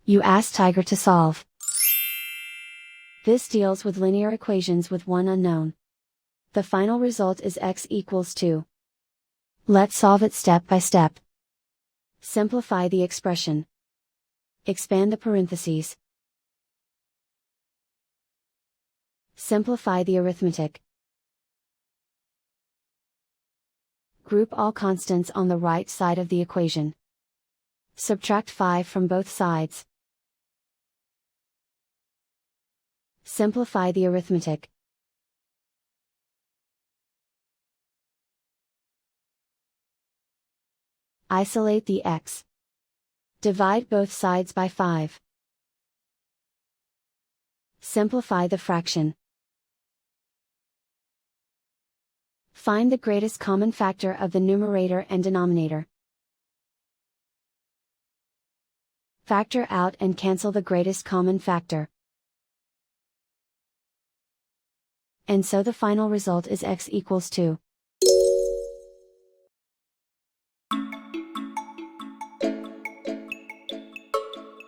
You ask Tiger to solve. This deals with linear equations with one unknown. The final result is x equals 2. Let's solve it step by step. Simplify the expression. Expand the parentheses. Simplify the arithmetic. Group all constants on the right side of the equation. Subtract 5 from both sides. Simplify the arithmetic. Isolate the x. Divide both sides by 5. Simplify the fraction. Find the greatest common factor of the numerator and denominator. Factor out and cancel the greatest common factor. And so the final result is x equals 2.